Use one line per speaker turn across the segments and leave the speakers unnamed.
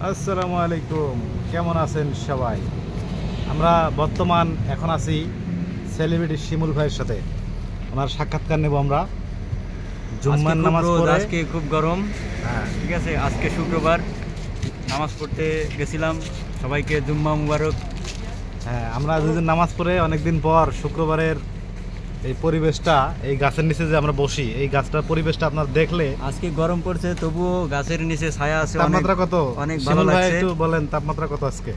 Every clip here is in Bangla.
আসসালামু আলাইকুম, কেমন আছেন সবাই? আমরা বর্তমান এখন আছি সেলিব্রিটি শিমুল ভাইয়ের সাথে। ওনার সাক্ষাৎকার নেব আমরা জুম্মার নামাজ পড়ে।
আজকে খুব গরম,
হ্যাঁ
ঠিক আছে। আজকে শুক্রবার, নামাজ পড়তে গেছিলাম। সবাইকে জুম্মা মুবারক।
হ্যাঁ, আমরা দুজন নামাজ পড়ে অনেকদিন পর শুক্রবারের এই পরিবেশটা, এই গাছের নিচে যে আমরা বসি, এই গাছটার পরিবেশটা আপনার দেখলে,
আজকে গরম পড়ছে তবুও গাছের নিচে ছায়া আছে।
তাপমাত্রা কত?
অনেক ভালো
শিমুল ভাই
লাগছে।
একটু বলেন তাপমাত্রা কত আজকে?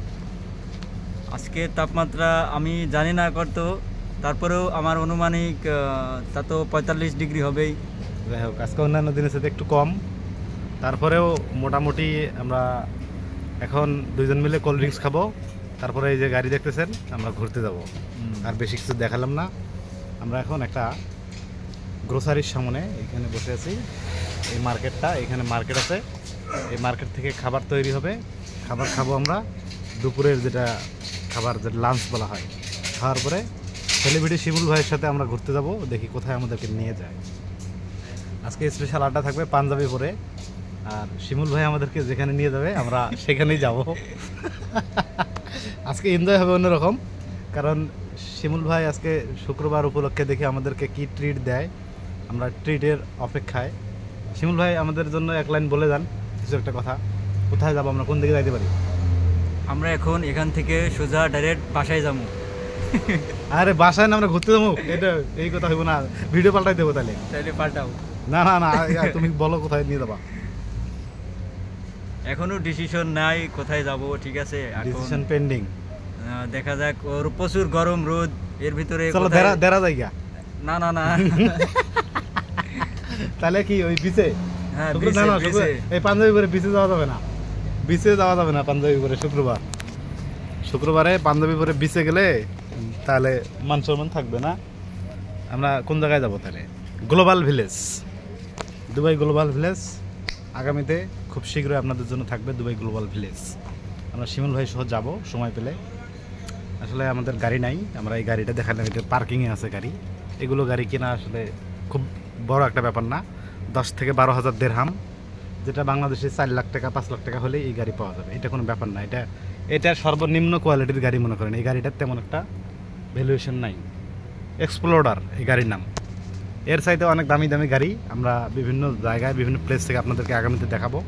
আজকে তাপমাত্রা আমি জানি না কত, তারপরেও আমার অনুমানিক তা তো 45 ডিগ্রি হবেই।
যাই হোক, আজকে অন্যান্য দিনের সাথে একটু কম, তারপরেও মোটামুটি আমরা এখন দুইজন মিলে কোল্ড ড্রিঙ্কস খাবো, তারপরে এই যে গাড়ি দেখতেছেন আমরা ঘুরতে যাব। আর বেশি কিছু দেখালাম না। আমরা এখন একটা গ্রোসারির সামনে এখানে বসে আছি। এই মার্কেটটা, এখানে মার্কেট আছে, এই মার্কেট থেকে খাবার তৈরি হবে, খাবার খাবো আমরা। দুপুরের যেটা খাবার, যেটা লাঞ্চ বলা হয়, খাওয়ার পরে সেলিব্রিটি শিমুল ভাইয়ের সাথে আমরা ঘুরতে যাব, দেখি কোথায় আমাদেরকে নিয়ে যায়। আজকে স্পেশাল আড্ডা থাকবে পাঞ্জাবি পরে, আর শিমুল ভাই আমাদেরকে যেখানে নিয়ে যাবে আমরা সেখানেই যাব। আজকে এনজয় হবে অন্যরকম, কারণ শিমুল ভাই আজকে শুক্রবার উপলক্ষে দেখে আমাদেরকে কি ট্রিট দেয়, আমরা ট্রিটের অপেক্ষায়। শিমুল ভাই আমাদের জন্য এক লাইন বলে যান কিছু একটা কথা। কোথায় যাব আমরা, কোন দিকে যাইতে পারি?
আমরা এখন এখান থেকে সোজা ডাইরেক্ট বাসায় যাবো।
আরে বাসায় না, আমরা ঘুরতে যাবো, এটা এই কথা হইব না, ভিডিও পাল্টাই দেবো তাহলে।
তাইলে পাল্টাও।
না না না, তুমি বলো কোথায় নিয়ে যাবা।
এখনো ডিসিশন নাই কোথায় যাব, ঠিক আছে।
Decision pending.
দেখা যাক। ওর প্রচুর গরম, রোদ, এর ভিতরে
চলো দেরা জায়গা।
না না না।
তাহলে কি ওই বিচে?
হ্যাঁ,
এই পাঞ্জাবি পরে বিচে যাওয়া যাবে না, বিচে যাওয়া যাবে না পাঞ্জাবি পরে। শুক্রবারে পাঞ্জাবি পরে বিচে গেলে তাহলে মান সম্মান থাকবে না। আমরা কোন জায়গায় যাব তাহলে? Global village, Dubai global village. আগামীতে খুব শীঘ্রই আপনাদের জন্য থাকবে দুবাই গ্লোবাল ভিলেজ। আমরা শিমুল ভাই সহ যাব সময় পেলে। আসলে আমাদের গাড়ি নাই, আমরা এই গাড়িটা দেখালাম, এটা পার্কিংয়ে আছে গাড়ি। এগুলো গাড়ি কেনা আসলে খুব বড় একটা ব্যাপার না। 10 থেকে 12,000 দিরহাম, যেটা বাংলাদেশে 4 লাখ টাকা 5 লাখ টাকা হলে এই গাড়ি পাওয়া যাবে। এটা কোনো ব্যাপার না। এটা সর্বনিম্ন কোয়ালিটির গাড়ি মনে করেন। এই গাড়িটার তেমন একটা ভ্যালুয়েশন নাই। এক্সপ্লোরার এই গাড়ির নাম। এর চাইতে অনেক দামি দামি গাড়ি আমরা বিভিন্ন জায়গায়, বিভিন্ন প্লেস থেকে আপনাদেরকে আগামীতে দেখাবো।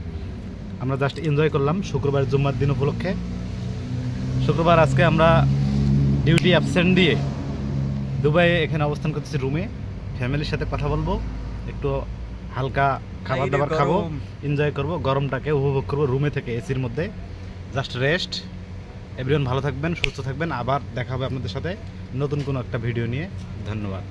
আমরা জাস্ট এনজয় করলাম শুক্রবার জুম্মার দিন উপলক্ষে। শুক্রবার আজকে আমরা ডিউটি অ্যাবসেন্ট দিয়ে দুবাইয়ে এখানে অবস্থান করতেছি রুমে। ফ্যামিলির সাথে কথা বলবো, একটু হালকা খাবার দাবার খাবো, এনজয় করবো, গরমটাকে উপভোগ করবো রুমে থেকে, এসির মধ্যে। Just rest. এভরিওয়ান ভালো থাকবেন, সুস্থ থাকবেন। আবার দেখা হবে আপনাদের সাথে নতুন কোনো একটা ভিডিও নিয়ে। ধন্যবাদ।